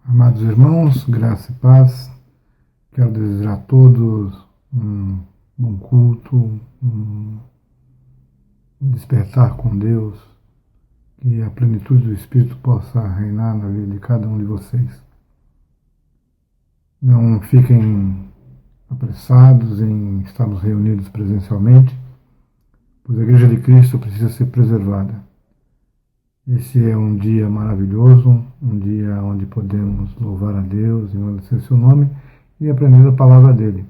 Amados irmãos, graça e paz, quero desejar a todos um bom culto, um despertar com Deus, que a plenitude do Espírito possa reinar na vida de cada um de vocês. Não fiquem apressados em estarmos reunidos presencialmente, pois a Igreja de Cristo precisa ser preservada. Esse é um dia maravilhoso, um dia onde podemos louvar a Deus, engrandecer seu nome e aprender a palavra dele.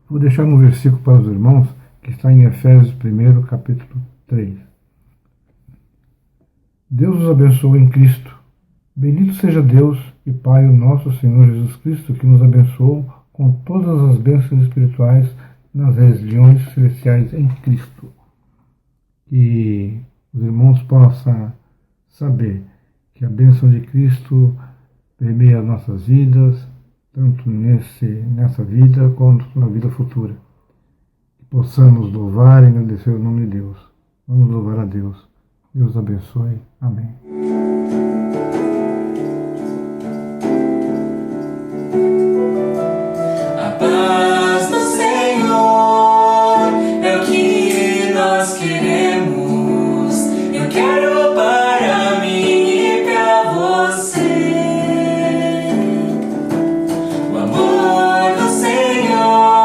Vou deixar um versículo para os irmãos que está em Efésios 1, capítulo 3. Deus os abençoe em Cristo. Bendito seja Deus e Pai, o nosso Senhor Jesus Cristo, que nos abençoou com todas as bênçãos espirituais nas regiões celestiais em Cristo. Que os irmãos possam saber que a bênção de Cristo permeia as nossas vidas, tanto nessa vida quanto na vida futura. Que possamos louvar e agradecer o nome de Deus. Vamos louvar a Deus. Deus abençoe. Amém. A paz do Senhor é o que nós queremos. Eu quero para mim e para você. O amor do Senhor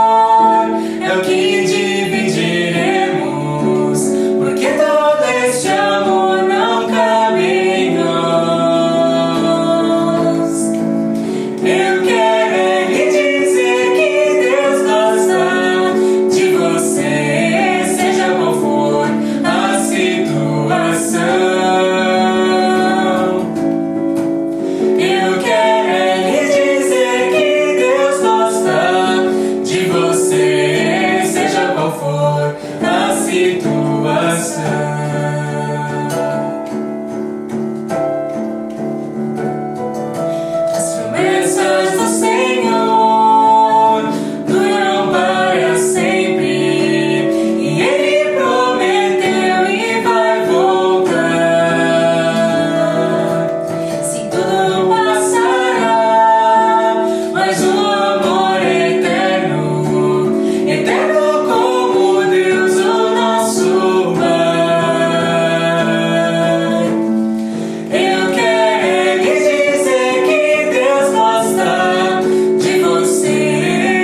é o que dividiremos, porque todo este amor não cabe em nós. Eu quero lhe dizer que Deus gosta de você, seja qual for a situação. Eu quero lhe dizer que Deus gosta de você, seja qual for a situação. As promessas do Senhor duram para sempre, e Ele prometeu e vai voltar. Sim, tudo passará, mas o amor é eterno, eterno como Deus, o nosso Pai. Eu quero lhe dizer que Deus gosta de você,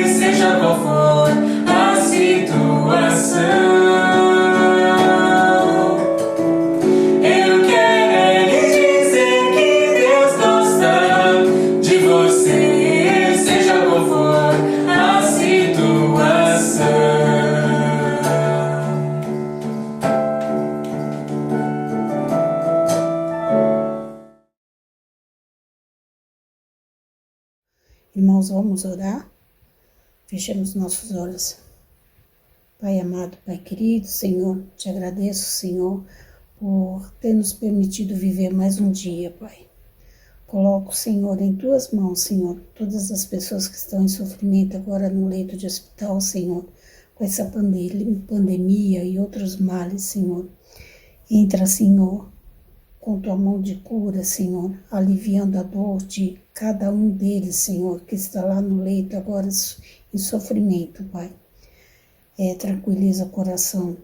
seja qual for a situação. Eu quero lhe dizer que Deus gosta de você, seja qual for a situação. Irmãos, vamos orar? Fechemos nossos olhos. Pai amado, Pai querido, Senhor, te agradeço, Senhor, por ter nos permitido viver mais um dia, Pai. Coloco, Senhor, em Tuas mãos, Senhor, todas as pessoas que estão em sofrimento agora no leito de hospital, Senhor, com essa pandemia e outros males, Senhor. Entra, Senhor, com Tua mão de cura, Senhor, aliviando a dor de cada um deles, Senhor, que está lá no leito agora em sofrimento, Pai. Tranquiliza o coração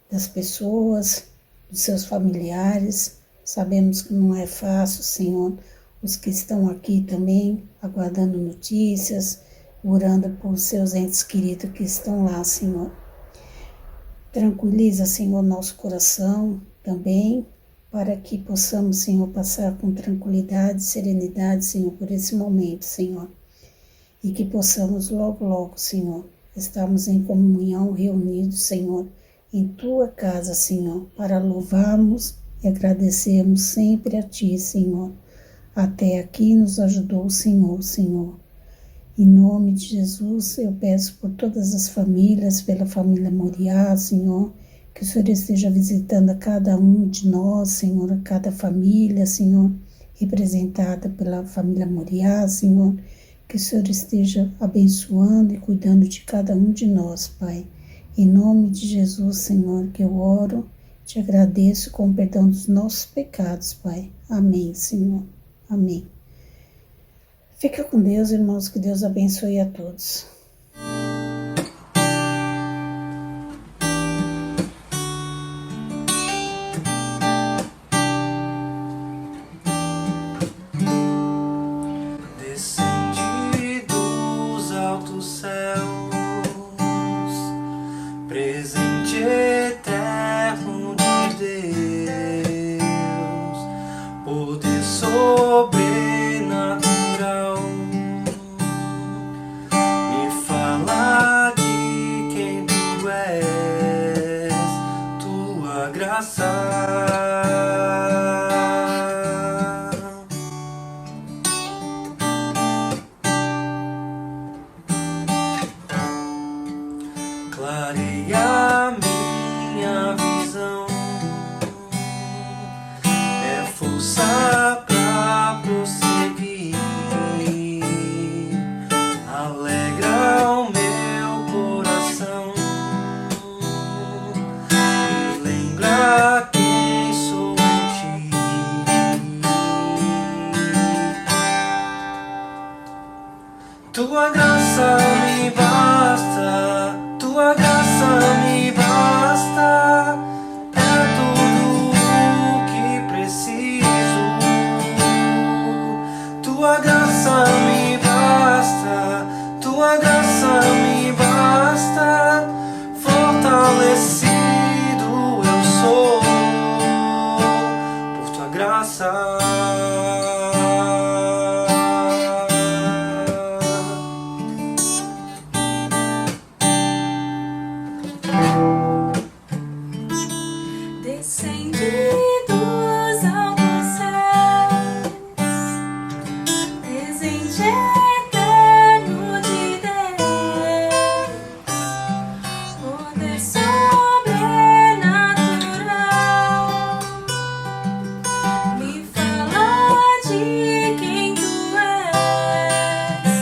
das pessoas, dos seus familiares. Sabemos que não é fácil, Senhor, os que estão aqui também, aguardando notícias, orando por seus entes queridos que estão lá, Senhor. Tranquiliza, Senhor, nosso coração também, para que possamos, Senhor, passar com tranquilidade e serenidade, Senhor, por esse momento, Senhor. E que possamos logo, logo, Senhor, estarmos em comunhão, reunidos, Senhor, em Tua casa, Senhor, para louvarmos e agradecermos sempre a Ti, Senhor. Até aqui nos ajudou o Senhor, Senhor. Em nome de Jesus, eu peço por todas as famílias, pela família Moriá, Senhor, que o Senhor esteja visitando a cada um de nós, Senhor, a cada família, Senhor, representada pela família Moriá, Senhor, que o Senhor esteja abençoando e cuidando de cada um de nós, Pai. Em nome de Jesus, Senhor, que eu oro, Te agradeço com o perdão dos nossos pecados, Pai. Amém, Senhor. Amém. Fica com Deus, irmãos, que Deus abençoe a todos. Descende dos altos céus, presente eterno de Deus, poder sobrenatural, me fala de quem tu és, tua graça. Clareia minha visão, é força pra prosseguir, alegra o meu coração, me lembra quem sou em ti. Tua graça me basta, tua graça me basta, é tudo o que preciso. Tua graça me basta, tua graça me basta, fortalecido eu sou por tua graça. Descende dos altos céus, presente eterno de Deus, poder sobrenatural, me fala de quem tu és,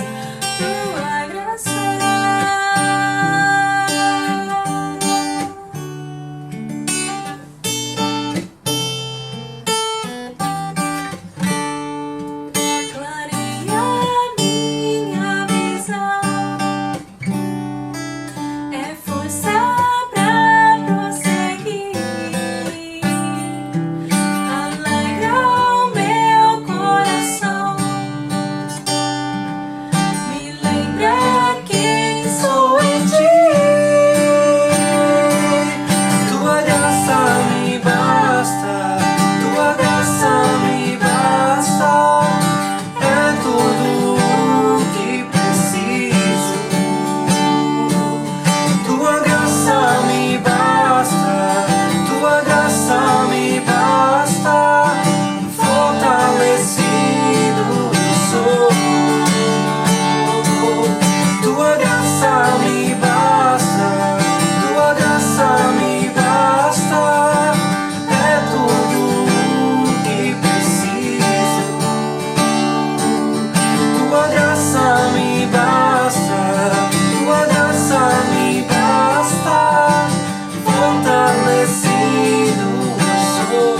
tua graça. Clareia minha visão, é força pra prosseguir, alegra o meu coração, me lembra quem sou em ti. Tua graça me basta, tua graça me basta, é tudo o que preciso. Tua graça me basta, tua graça me basta, fortalecido eu sou. Tua graça me basta, tua graça me basta, é tudo o que preciso. Tua graça me basta, tua graça me basta, fortalecido eu sou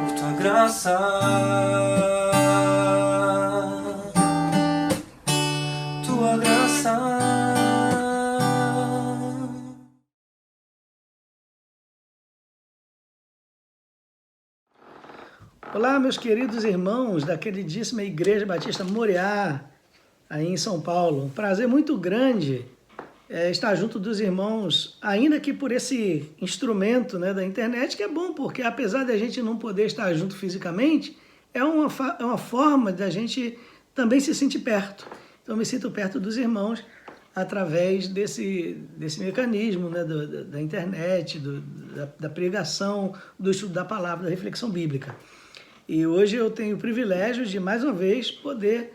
por tua graça. Tua graça. Olá, meus queridos irmãos da queridíssima Igreja Batista Moriá, aí em São Paulo. Um prazer muito grande estar junto dos irmãos, ainda que por esse instrumento, né, da internet, que é bom, porque apesar de a gente não poder estar junto fisicamente, é uma forma da gente também se sentir perto. Então, eu me sinto perto dos irmãos através desse mecanismo, né, da internet, da pregação, do estudo da palavra, da reflexão bíblica. E hoje eu tenho o privilégio de, mais uma vez, poder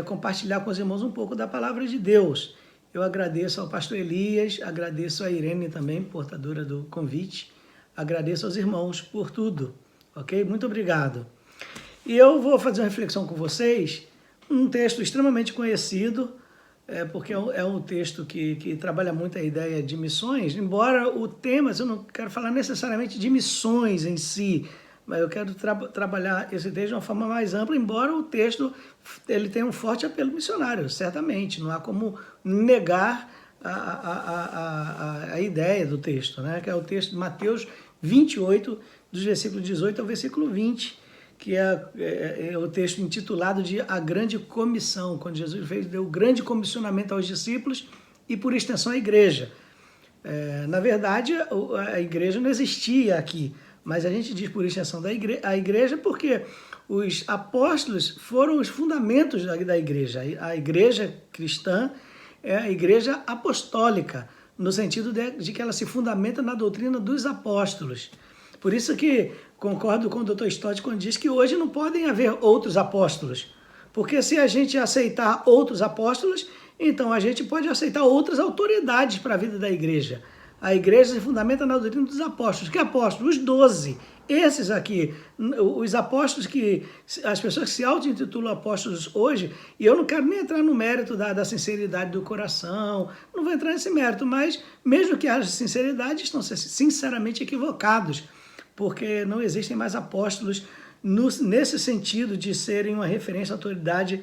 compartilhar com os irmãos um pouco da palavra de Deus. Eu agradeço ao pastor Elias, agradeço a Irene também, portadora do convite, agradeço aos irmãos por tudo, ok? Muito obrigado. E eu vou fazer uma reflexão com vocês, um texto extremamente conhecido, porque é um texto que trabalha muito a ideia de missões, embora o tema, eu não quero falar necessariamente de missões em si, mas eu quero trabalhar esse texto de uma forma mais ampla, embora o texto ele tenha um forte apelo missionário, certamente, não há como negar a ideia do texto, né? Que é o texto de Mateus 28, dos versículos 18 ao versículo 20, que é o texto intitulado de A Grande Comissão, quando Jesus deu o grande comissionamento aos discípulos e, por extensão, à igreja. Na verdade, a igreja não existia aqui, mas a gente diz por extensão a igreja porque os apóstolos foram os fundamentos da igreja. A igreja cristã é a igreja apostólica, no sentido de que ela se fundamenta na doutrina dos apóstolos. Por isso que concordo com o Dr. Stott quando diz que hoje não podem haver outros apóstolos, porque se a gente aceitar outros apóstolos, então a gente pode aceitar outras autoridades para a vida da igreja. A igreja se fundamenta na doutrina dos apóstolos. Que apóstolos? Os 12. Esses aqui, os apóstolos as pessoas que se auto-intitulam apóstolos hoje, e eu não quero nem entrar no mérito da sinceridade do coração, não vou entrar nesse mérito, mas mesmo que haja sinceridade, estão sinceramente equivocados, porque não existem mais apóstolos nesse sentido de serem uma referência à autoridade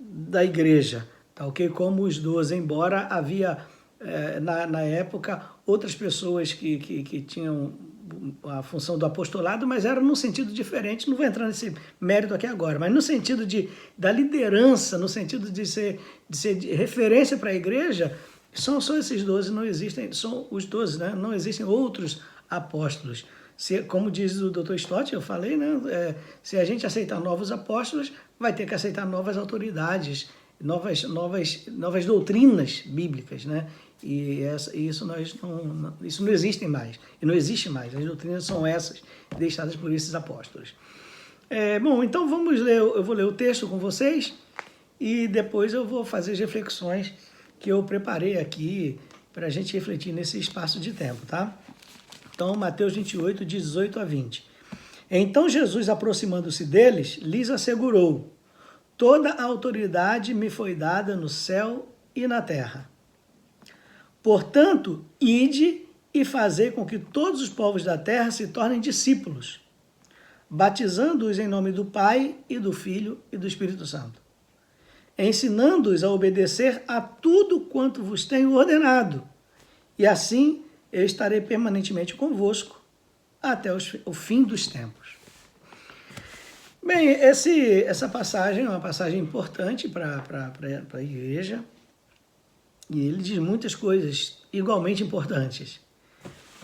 da igreja, tá ok? Como os 12, embora havia na época outras pessoas que tinham a função do apostolado, mas era num sentido diferente, não vou entrar nesse mérito aqui agora, mas no sentido da liderança, no sentido de ser de referência para a igreja, são só esses 12, não existem, são os 12, né? Não existem outros apóstolos. Como diz o Dr. Stott, eu falei, né? Se a gente aceitar novos apóstolos, vai ter que aceitar novas autoridades, novas doutrinas bíblicas, né? E isso não existe mais, e não existe mais. As doutrinas são essas, deixadas por esses apóstolos. Bom, então vamos ler, eu vou ler o texto com vocês, e depois eu vou fazer as reflexões que eu preparei aqui para a gente refletir nesse espaço de tempo, tá? Então, Mateus 28, 18 a 20. Então Jesus, aproximando-se deles, lhes assegurou: toda a autoridade me foi dada no céu e na terra. Portanto, ide e fazei com que todos os povos da terra se tornem discípulos, batizando-os em nome do Pai e do Filho e do Espírito Santo, ensinando-os a obedecer a tudo quanto vos tenho ordenado, e assim eu estarei permanentemente convosco até o fim dos tempos. Bem, essa passagem é uma passagem importante para a igreja, e ele diz muitas coisas igualmente importantes,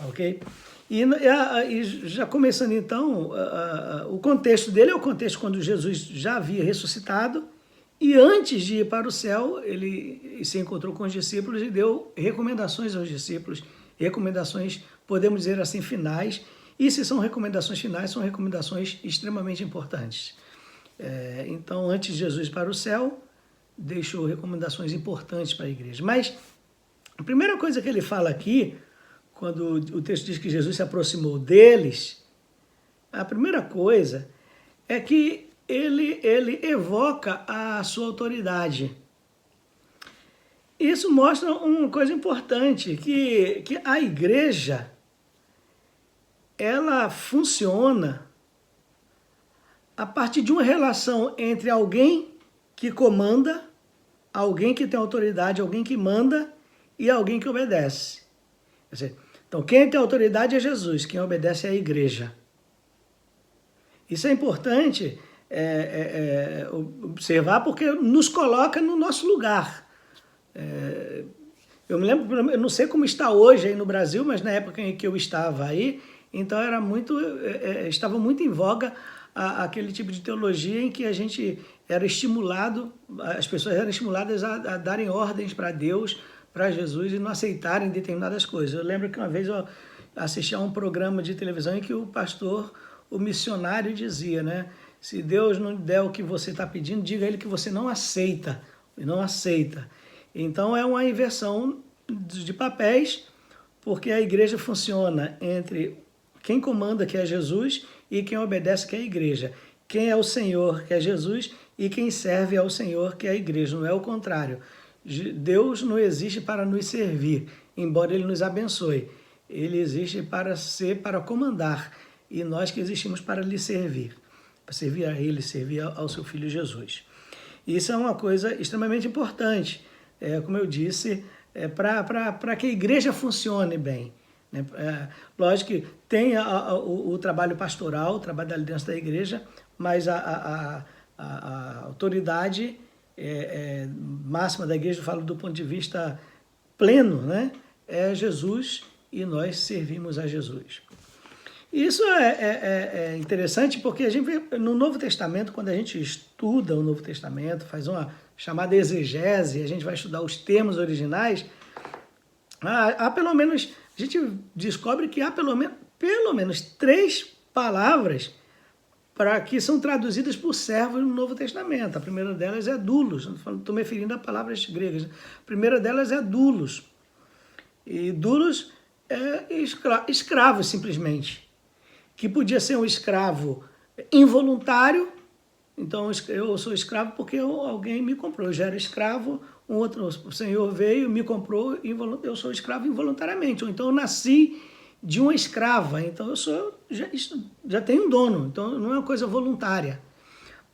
ok? E já começando então, o contexto dele é o contexto quando Jesus já havia ressuscitado, e antes de ir para o céu, ele se encontrou com os discípulos e deu recomendações aos discípulos, recomendações, podemos dizer assim, finais, e se são recomendações finais, são recomendações extremamente importantes. Então, antes de Jesus ir para o céu, deixou recomendações importantes para a igreja. Mas a primeira coisa que ele fala aqui, quando o texto diz que Jesus se aproximou deles, a primeira coisa é que ele evoca a sua autoridade. Isso mostra uma coisa importante, que a igreja, ela funciona a partir de uma relação entre alguém que comanda, alguém que tem autoridade, alguém que manda e alguém que obedece. Então, quem tem autoridade é Jesus, quem obedece é a igreja. Isso é importante observar porque nos coloca no nosso lugar. Eu me lembro, eu não sei como está hoje aí no Brasil, mas na época em que eu estava aí, então estava muito em voga aquele tipo de teologia em que a gente era estimulado, as pessoas eram estimuladas a darem ordens para Deus, para Jesus, e não aceitarem determinadas coisas. Eu lembro que uma vez eu assisti a um programa de televisão em que o pastor, o missionário, dizia, né? Se Deus não der o que você está pedindo, diga a ele que você não aceita. Não aceita. Então é uma inversão de papéis, porque a igreja funciona entre quem comanda, que é Jesus, e quem obedece, que é a igreja. Quem é o Senhor, que é Jesus, e quem serve ao Senhor, que é a igreja. Não é o contrário. Deus não existe para nos servir, embora Ele nos abençoe. Ele existe para comandar, e nós que existimos para lhe servir, para servir a Ele, servir ao seu Filho Jesus. Isso é uma coisa extremamente importante, como eu disse, para que a igreja funcione bem. Lógico que tem o trabalho pastoral, o trabalho da liderança da igreja, mas a autoridade máxima da igreja, eu falo do ponto de vista pleno, né? É Jesus, e nós servimos a Jesus. Isso é interessante porque a gente vê no Novo Testamento, quando a gente estuda o Novo Testamento, faz uma chamada exegese, a gente vai estudar os termos originais, há pelo menos, a gente descobre que há pelo menos 3 palavras que são traduzidas por servos no Novo Testamento. A primeira delas é doulos, estou me referindo a palavras gregas. A primeira delas é doulos. E doulos é escravo, simplesmente. Que podia ser um escravo involuntário. Então, eu sou escravo porque alguém me comprou. Eu já era escravo, o senhor veio, me comprou, eu sou escravo involuntariamente. Ou então, eu nasci de uma escrava, então já tenho um dono, então não é uma coisa voluntária.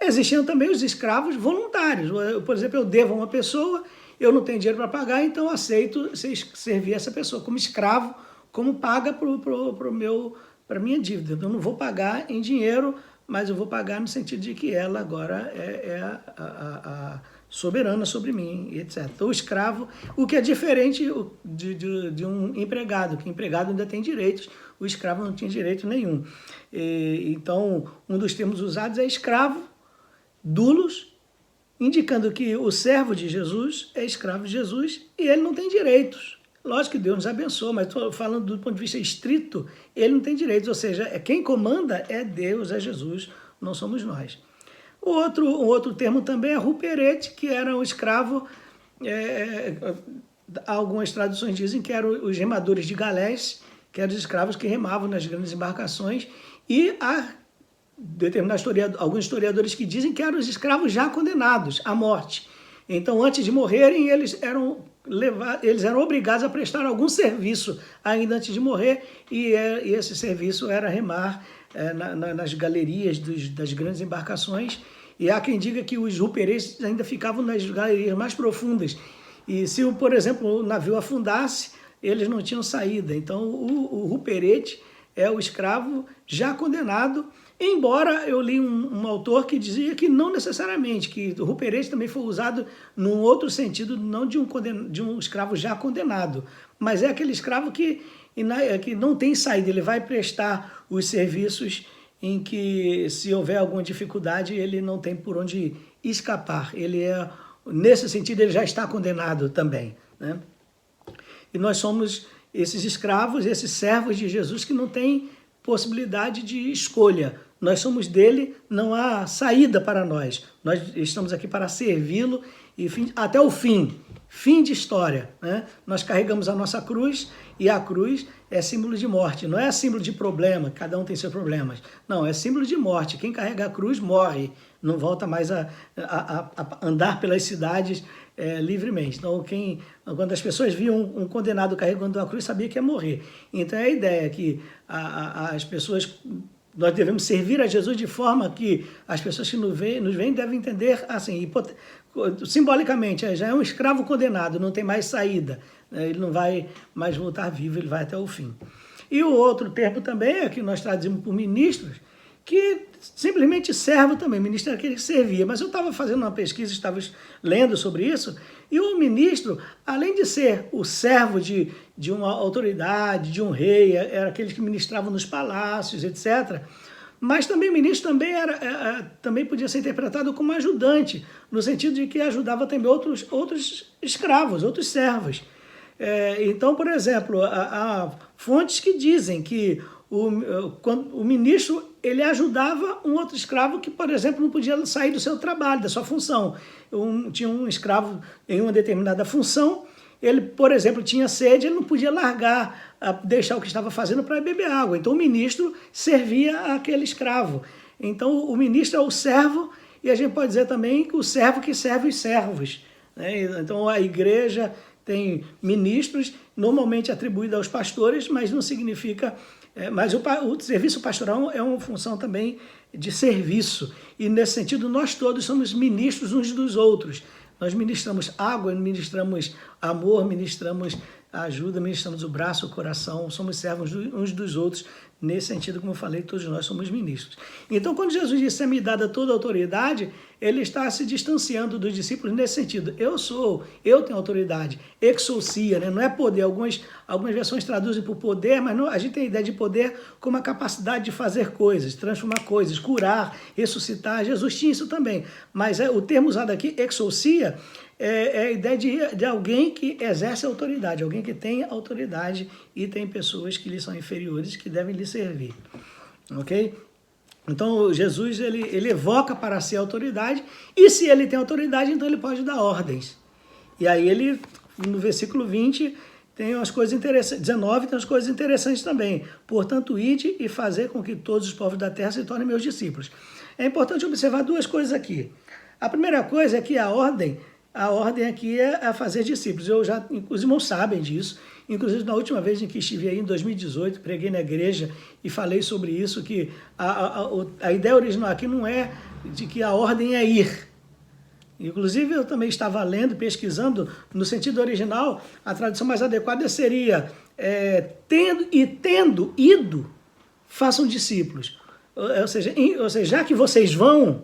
Existiam também os escravos voluntários. Por exemplo, eu devo a uma pessoa, eu não tenho dinheiro para pagar, então eu aceito servir essa pessoa como escravo, como paga para a minha dívida. Então, eu não vou pagar em dinheiro, mas eu vou pagar no sentido de que ela agora é a soberana sobre mim, etc. Então, o escravo, o que é diferente de um empregado, que o empregado ainda tem direitos, o escravo não tinha direito nenhum. Então, um dos termos usados é escravo, doulos, indicando que o servo de Jesus é escravo de Jesus e ele não tem direitos. Lógico que Deus nos abençoa, mas estou falando do ponto de vista estrito, ele não tem direitos, ou seja, quem comanda é Deus, é Jesus, não somos nós. O outro termo também é ruperete, que era um escravo, algumas traduções dizem que eram os remadores de galés, que eram os escravos que remavam nas grandes embarcações, e há alguns historiadores que dizem que eram os escravos já condenados à morte. Então, antes de morrerem, eles eram obrigados a prestar algum serviço ainda antes de morrer, e esse serviço era remar nas galerias das grandes embarcações, e há quem diga que os ruperetes ainda ficavam nas galerias mais profundas, e se, por exemplo, o navio afundasse, eles não tinham saída. Então, o ruperete é o escravo já condenado, embora eu li um autor que dizia que não necessariamente, que o ruperete também foi usado num outro sentido, não de um escravo já condenado, mas é aquele escravo que não tem saída, ele vai prestar os serviços em que, se houver alguma dificuldade, ele não tem por onde escapar. Nesse sentido, ele já está condenado também, né? E nós somos esses escravos, esses servos de Jesus que não têm possibilidade de escolha. Nós somos dele, não há saída para nós. Nós estamos aqui para servi-lo e até o fim de história, né? Nós carregamos a nossa cruz, e a cruz é símbolo de morte, não é símbolo de problema, cada um tem seus problemas. Não, é símbolo de morte. Quem carrega a cruz morre, não volta mais a andar pelas cidades livremente. Então, quando as pessoas viam um condenado carregando a cruz, sabia que ia morrer. Então, a ideia é que as pessoas... Nós devemos servir a Jesus de forma que as pessoas que nos veem devem entender assim, simbolicamente, já é um escravo condenado, não tem mais saída, ele não vai mais voltar vivo, ele vai até o fim. E o outro termo também é que nós traduzimos por ministros, que simplesmente servo também, ministro era aquele que servia. Mas eu estava fazendo uma pesquisa, estava lendo sobre isso, e o ministro, além de ser o servo de uma autoridade, de um rei, era aqueles que ministravam nos palácios, etc., mas também o ministro também podia ser interpretado como ajudante, no sentido de que ajudava também outros escravos, outros servos. Então, por exemplo, há fontes que dizem que o ministro ele ajudava um outro escravo que, por exemplo, não podia sair do seu trabalho, da sua função. Tinha um escravo em uma determinada função, ele, por exemplo, tinha sede, ele não podia deixar o que estava fazendo para beber água. Então, o ministro servia aquele escravo. Então, o ministro é o servo, e a gente pode dizer também que o servo que serve os servos. né? Então a igreja tem ministros, normalmente atribuídos aos pastores, mas não significa... mas o serviço pastoral é uma função também de serviço. E nesse sentido, nós todos somos ministros uns dos outros. Nós ministramos água, ministramos amor, ministramos ajuda, ministramos o braço, o coração, somos servos uns dos outros. Nesse sentido, como eu falei, todos nós somos ministros. Então, quando Jesus disse, é-me dada toda a autoridade, ele está se distanciando dos discípulos nesse sentido. Eu tenho autoridade, exousia, né? Não é poder. Algumas versões traduzem por poder, mas não, a gente tem a ideia de poder como a capacidade de fazer coisas, transformar coisas, curar, ressuscitar. Jesus tinha isso também. Mas o termo usado aqui, exousia, é a ideia de alguém que exerce autoridade, alguém que tem autoridade e tem pessoas que lhe são inferiores que devem lhe servir, ok? Então Jesus ele evoca para si a autoridade, e se ele tem autoridade, então ele pode dar ordens. E aí ele, no versículo 20, tem umas coisas interessantes, 19 tem umas coisas interessantes também. Portanto, ide e fazer com que todos os povos da terra se tornem meus discípulos. É importante observar duas coisas aqui. A primeira coisa é que a ordem aqui é a fazer discípulos. Os irmãos sabem disso. Inclusive, na última vez em que estive aí, em 2018, preguei na igreja e falei sobre isso, que a ideia original aqui não é de que a ordem é ir. Inclusive, eu também estava lendo, pesquisando, no sentido original, a tradução mais adequada seria tendo ido, façam discípulos. Ou seja, já que vocês vão,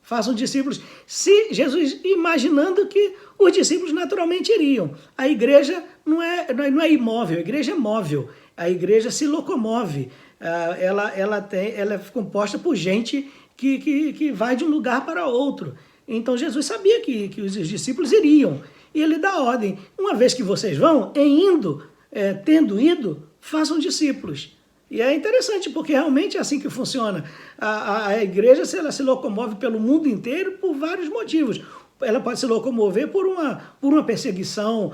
façam discípulos. Se Jesus imaginando que os discípulos naturalmente iriam. A igreja não é imóvel, a igreja é móvel. A igreja se locomove. Ela é composta por gente que vai de um lugar para outro. Então Jesus sabia que os discípulos iriam. E ele dá ordem. Uma vez que vocês vão, tendo ido, façam discípulos. E é interessante, porque realmente é assim que funciona. A igreja ela se locomove pelo mundo inteiro por vários motivos. Ela pode se locomover por uma perseguição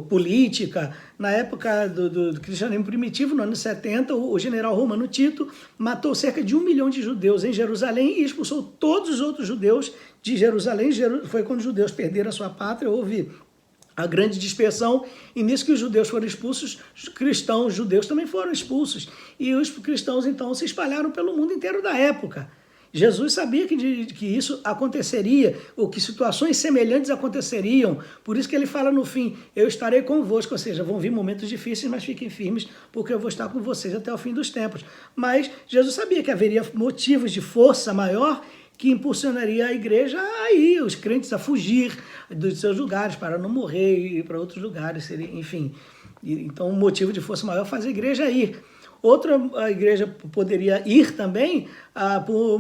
política. Na época do cristianismo primitivo, no ano 70, o general romano Tito matou cerca de 1 milhão de judeus em Jerusalém e expulsou todos os outros judeus de Jerusalém. Foi quando os judeus perderam a sua pátria, houve a grande dispersão, e nisso que os judeus foram expulsos, os cristãos judeus também foram expulsos. E os cristãos, então, se espalharam pelo mundo inteiro da época. Jesus sabia que isso aconteceria, ou que situações semelhantes aconteceriam. Por isso que ele fala no fim, eu estarei convosco, ou seja, vão vir momentos difíceis, mas fiquem firmes, porque eu vou estar com vocês até o fim dos tempos. Mas Jesus sabia que haveria motivos de força maior que impulsionaria a igreja a ir, os crentes a fugir dos seus lugares, para não morrer e ir para outros lugares, enfim. Então, um motivo de força maior faz a igreja ir. A igreja poderia ir também por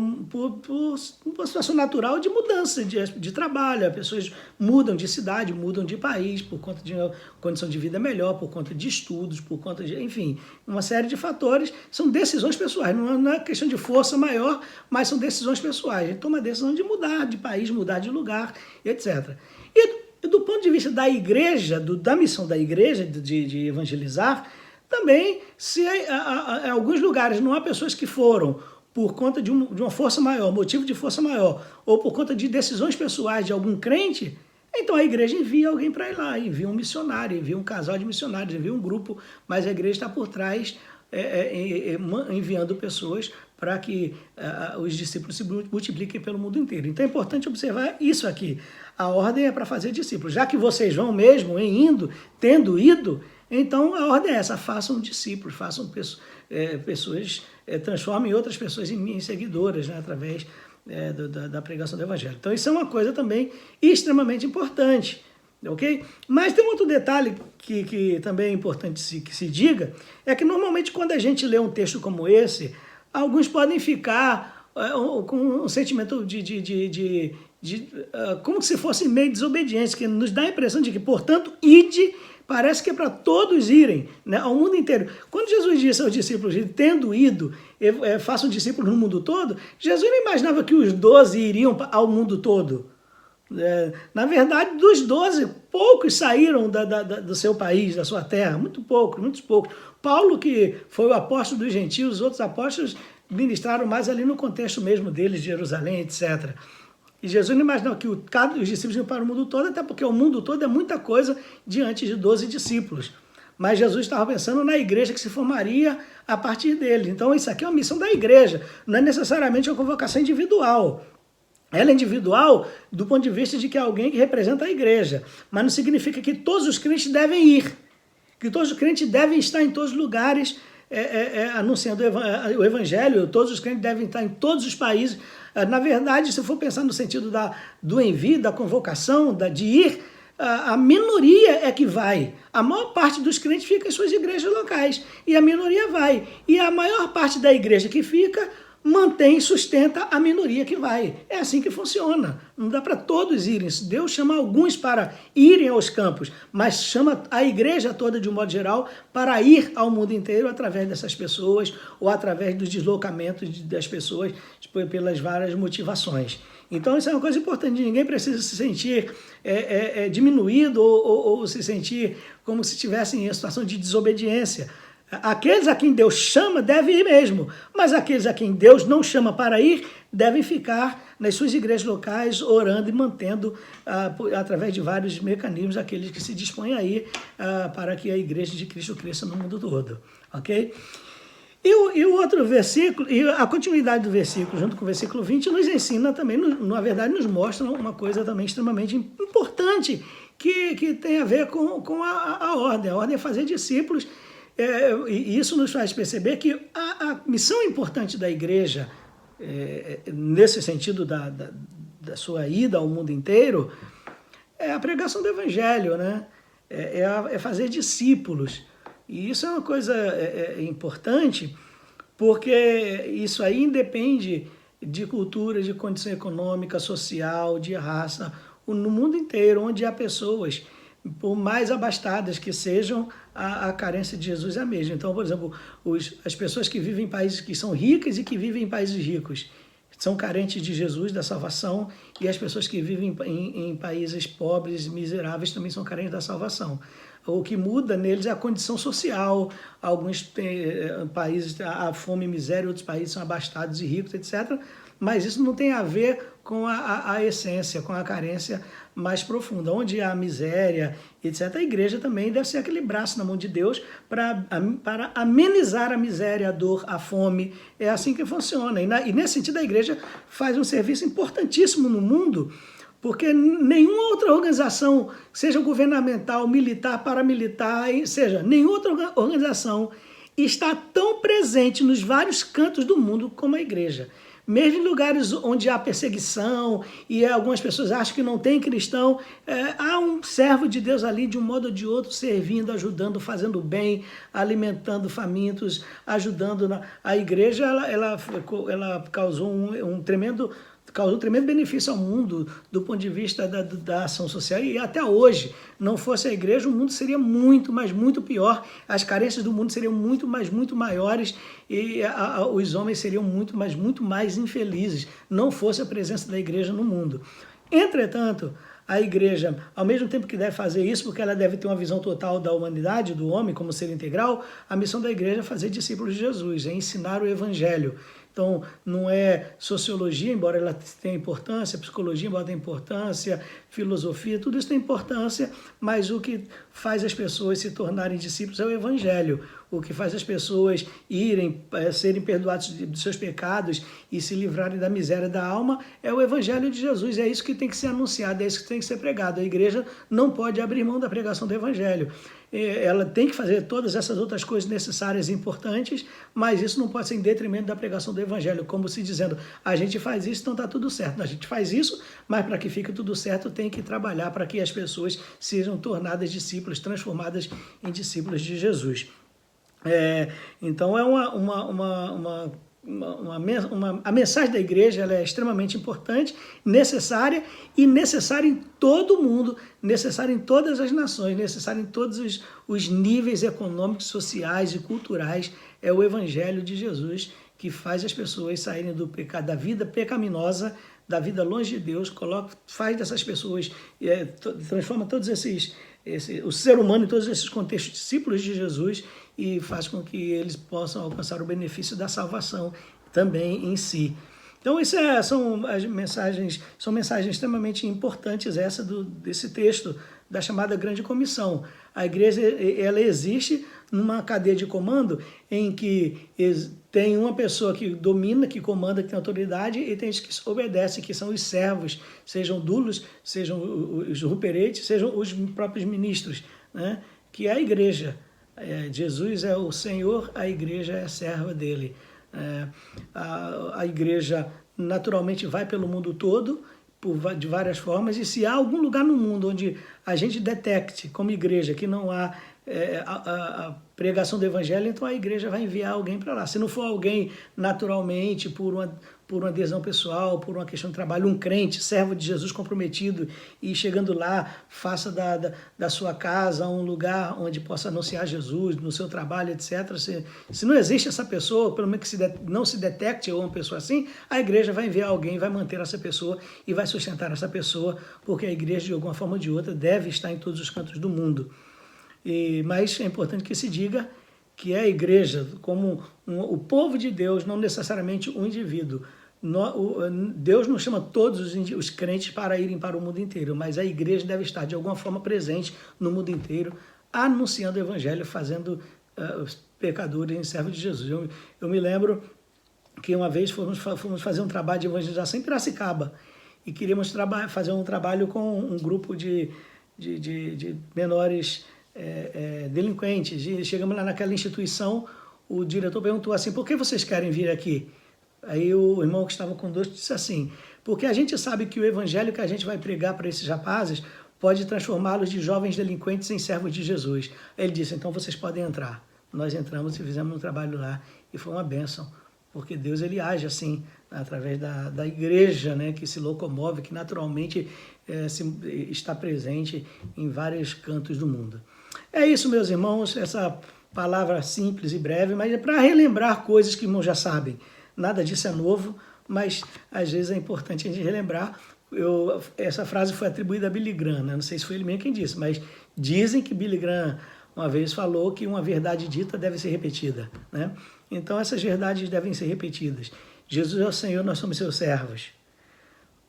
uma situação natural de mudança de trabalho. As pessoas mudam de cidade, mudam de país por conta de uma condição de vida melhor, por conta de estudos, por conta de, enfim, uma série de fatores. São decisões pessoais, não é questão de força maior, mas são decisões pessoais. A gente toma a decisão de mudar de país, mudar de lugar, etc. E do ponto de vista da igreja, da missão da igreja de evangelizar, também, se em alguns lugares não há pessoas que foram por conta de uma força maior, motivo de força maior, ou por conta de decisões pessoais de algum crente, então a igreja envia alguém para ir lá, envia um missionário, envia um casal de missionários, envia um grupo, mas a igreja está por trás enviando pessoas para que os discípulos se multipliquem pelo mundo inteiro. Então é importante observar isso aqui. A ordem é para fazer discípulos. Já que vocês vão mesmo tendo ido, então a ordem é essa, façam discípulos, façam pessoas, transformem outras pessoas em seguidoras, né, através da pregação do evangelho. Então isso é uma coisa também extremamente importante, ok? Mas tem um outro detalhe que também é importante que se diga, é que normalmente quando a gente lê um texto como esse, alguns podem ficar com um sentimento como se fosse meio desobediência, que nos dá a impressão de que, portanto, ide, parece que é para todos irem, né, ao mundo inteiro. Quando Jesus disse aos discípulos, tendo ido, façam discípulos no mundo todo, Jesus não imaginava que os 12 iriam ao mundo todo. Na verdade, dos 12, poucos saíram do seu país, da sua terra, muitos poucos. Paulo, que foi o apóstolo dos gentios, os outros apóstolos ministraram mais ali no contexto mesmo deles, de Jerusalém, etc. E Jesus não imaginava que os discípulos iam para o mundo todo, até porque o mundo todo é muita coisa diante de 12 discípulos. Mas Jesus estava pensando na igreja que se formaria a partir dele. Então isso aqui é uma missão da igreja, não é necessariamente uma convocação individual. Ela é individual do ponto de vista de que é alguém que representa a igreja, mas não significa que todos os crentes devem ir, que todos os crentes devem estar em todos os lugares anunciando o evangelho, todos os crentes devem estar em todos os países. Na verdade, se for pensar no sentido do envio, da convocação, de ir, a minoria é que vai. A maior parte dos crentes fica em suas igrejas locais e a minoria vai. E a maior parte da igreja que fica mantém e sustenta a minoria que vai. É assim que funciona. Não dá para todos irem. Deus chama alguns para irem aos campos, mas chama a igreja toda, de um modo geral, para ir ao mundo inteiro através dessas pessoas ou através dos deslocamentos das pessoas pelas várias motivações. Então isso é uma coisa importante. Ninguém precisa se sentir diminuído ou se sentir como se estivesse em situação de desobediência. Aqueles a quem Deus chama devem ir mesmo, mas aqueles a quem Deus não chama para ir devem ficar nas suas igrejas locais orando e mantendo, através de vários mecanismos, aqueles que se dispõem a ir para que a igreja de Cristo cresça no mundo todo. Ok? E o outro versículo, e a continuidade do versículo, junto com o versículo 20, nos ensina também, na verdade, nos mostra uma coisa também extremamente importante, que tem a ver com a ordem. A ordem é fazer discípulos. E isso nos faz perceber que a missão importante da igreja, nesse sentido da sua ida ao mundo inteiro, é a pregação do evangelho, né? É fazer discípulos. E isso é uma coisa importante, porque isso aí independe de cultura, de condição econômica, social, de raça, no mundo inteiro, onde há pessoas, por mais abastadas que sejam, a carência de Jesus é a mesma. Então, por exemplo, as pessoas que vivem em países que são ricas e que vivem em países ricos são carentes de Jesus, da salvação, e as pessoas que vivem em países pobres, miseráveis, também são carentes da salvação. O que muda neles é a condição social. Alguns países há fome e miséria, outros países são abastados e ricos, etc. Mas isso não tem a ver com a essência, com a carência mais profunda. Onde há miséria, etc., a igreja também deve ser aquele braço na mão de Deus para amenizar a miséria, a dor, a fome. É assim que funciona. E nesse sentido, a igreja faz um serviço importantíssimo no mundo, porque nenhuma outra organização, seja governamental, militar, paramilitar, seja, nenhuma outra organização está tão presente nos vários cantos do mundo como a igreja. Mesmo em lugares onde há perseguição e algumas pessoas acham que não tem cristão, há um servo de Deus ali, de um modo ou de outro, servindo, ajudando, fazendo bem, alimentando famintos, ajudando. A igreja ela causou um tremendo benefício ao mundo do ponto de vista da ação social, e até hoje, não fosse a igreja, o mundo seria muito, mas muito pior, as carências do mundo seriam muito, mas muito maiores, e os homens seriam muito, mas muito mais infelizes, não fosse a presença da igreja no mundo. Entretanto, a igreja, ao mesmo tempo que deve fazer isso, porque ela deve ter uma visão total da humanidade, do homem como ser integral, a missão da igreja é fazer discípulos de Jesus, é ensinar o evangelho. Então, não é sociologia, embora ela tenha importância, psicologia, embora tenha importância, filosofia, tudo isso tem importância, mas o que faz as pessoas se tornarem discípulos é o evangelho. O que faz as pessoas serem perdoados dos seus pecados e se livrarem da miséria da alma é o evangelho de Jesus. É isso que tem que ser anunciado, é isso que tem que ser pregado. A igreja não pode abrir mão da pregação do evangelho. Ela tem que fazer todas essas outras coisas necessárias e importantes, mas isso não pode ser em detrimento da pregação do evangelho, como se dizendo, a gente faz isso, então está tudo certo. A gente faz isso, mas para que fique tudo certo, tem que trabalhar para que as pessoas sejam tornadas discípulos, transformadas em discípulos de Jesus. Então a mensagem da igreja ela é extremamente importante, necessária em todo o mundo, necessária em todas as nações, necessária em todos os níveis econômicos, sociais e culturais. É o evangelho de Jesus que faz as pessoas saírem do pecado, da vida pecaminosa, da vida longe de Deus, faz dessas pessoas, transforma todos o ser humano em todos esses contextos discípulos de Jesus e faz com que eles possam alcançar o benefício da salvação também em si. Então, são as mensagens, são mensagens extremamente importantes desse texto da chamada Grande Comissão. A igreja, ela existe numa cadeia de comando em que tem uma pessoa que domina, que comanda, que tem autoridade, e tem os que obedecem, que são os servos, sejam dulos, sejam os ruperetes, sejam os próprios ministros, né? Que é a igreja. Jesus é o Senhor, a igreja é a serva dele. A igreja naturalmente vai pelo mundo todo, de várias formas, e se há algum lugar no mundo onde a gente detecte, como igreja, que não há a pregação do evangelho, então a igreja vai enviar alguém para lá. Se não for alguém naturalmente, por uma adesão pessoal, por uma questão de trabalho, um crente, servo de Jesus comprometido, e chegando lá, faça da sua casa um lugar onde possa anunciar Jesus, no seu trabalho, etc. Se não existe essa pessoa, pelo menos que não se detecte uma pessoa assim, a igreja vai enviar alguém, vai manter essa pessoa e vai sustentar essa pessoa, porque a igreja, de alguma forma ou de outra, deve estar em todos os cantos do mundo. Mas é importante que se diga que é a igreja, como o povo de Deus, não necessariamente um indivíduo. Deus não chama todos os crentes para irem para o mundo inteiro, mas a igreja deve estar de alguma forma presente no mundo inteiro, anunciando o evangelho, fazendo os pecadores em servo de Jesus. Eu me lembro que uma vez fomos fazer um trabalho de evangelização em Piracicaba e queríamos fazer um trabalho com um grupo de menores delinquentes. E chegamos lá naquela instituição, o diretor perguntou assim: por que vocês querem vir aqui? Aí o irmão que estava conosco disse assim: porque a gente sabe que o evangelho que a gente vai pregar para esses rapazes pode transformá-los de jovens delinquentes em servos de Jesus. Aí ele disse: então vocês podem entrar. Nós entramos e fizemos um trabalho lá e foi uma bênção, porque Deus, ele age assim, através da igreja, né, que se locomove, que naturalmente está presente em vários cantos do mundo. É isso, meus irmãos, essa palavra simples e breve, mas é para relembrar coisas que irmãos já sabem. Nada disso é novo, mas às vezes é importante a gente relembrar. Essa frase foi atribuída a Billy Graham, né? Não sei se foi ele mesmo quem disse, mas dizem que Billy Graham uma vez falou que uma verdade dita deve ser repetida, né? Então essas verdades devem ser repetidas. Jesus é o Senhor, nós somos seus servos.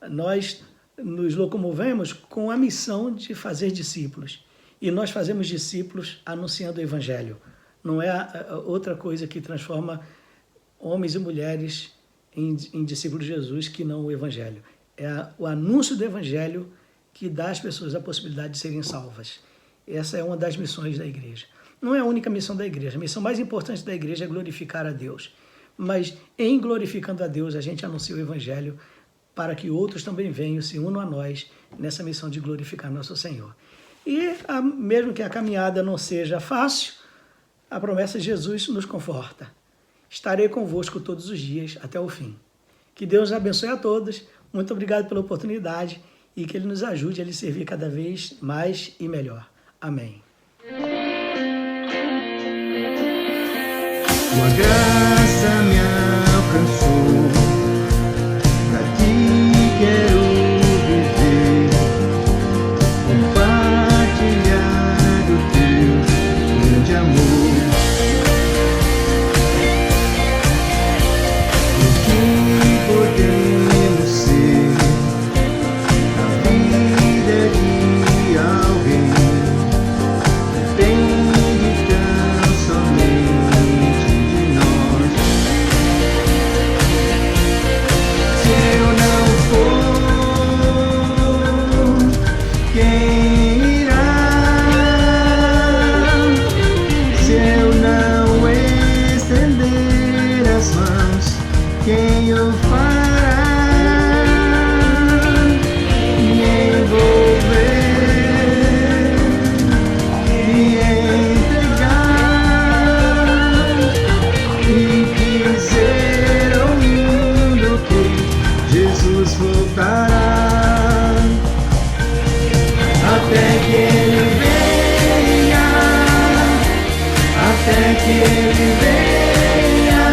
Nós nos locomovemos com a missão de fazer discípulos. E nós fazemos discípulos anunciando o evangelho. Não é outra coisa que transforma homens e mulheres em discípulos de Jesus que não o evangelho. É o anúncio do evangelho que dá às pessoas a possibilidade de serem salvas. Essa é uma das missões da igreja. Não é a única missão da igreja. A missão mais importante da igreja é glorificar a Deus. Mas em glorificando a Deus, a gente anuncia o evangelho para que outros também venham, se unam a nós nessa missão de glorificar nosso Senhor. E mesmo que a caminhada não seja fácil, a promessa de Jesus nos conforta. Estarei convosco todos os dias até o fim. Que Deus abençoe a todos. Muito obrigado pela oportunidade e que Ele nos ajude a lhe servir cada vez mais e melhor. Amém. Tua graça me alcançou, pra ti quero viver, compartilhar o teu grande amor. O que podemos ser na vida de alguém depende tão somente de nós. Se eu não for, quem irá? Se eu não estender as mãos, quem o fará? Me envolver, me entregar e dizer ao mundo que Jesus voltará. Até que Ele venha, até que Ele venha,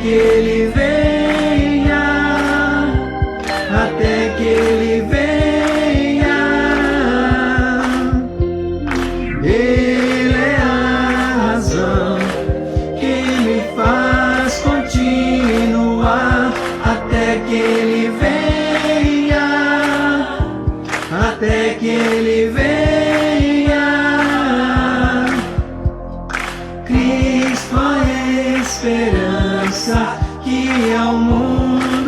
que Ele venha, até que Ele venha. Ele é a razão que me faz continuar, até que Ele venha, até que Ele venha. Cristo a esperança que ao mundo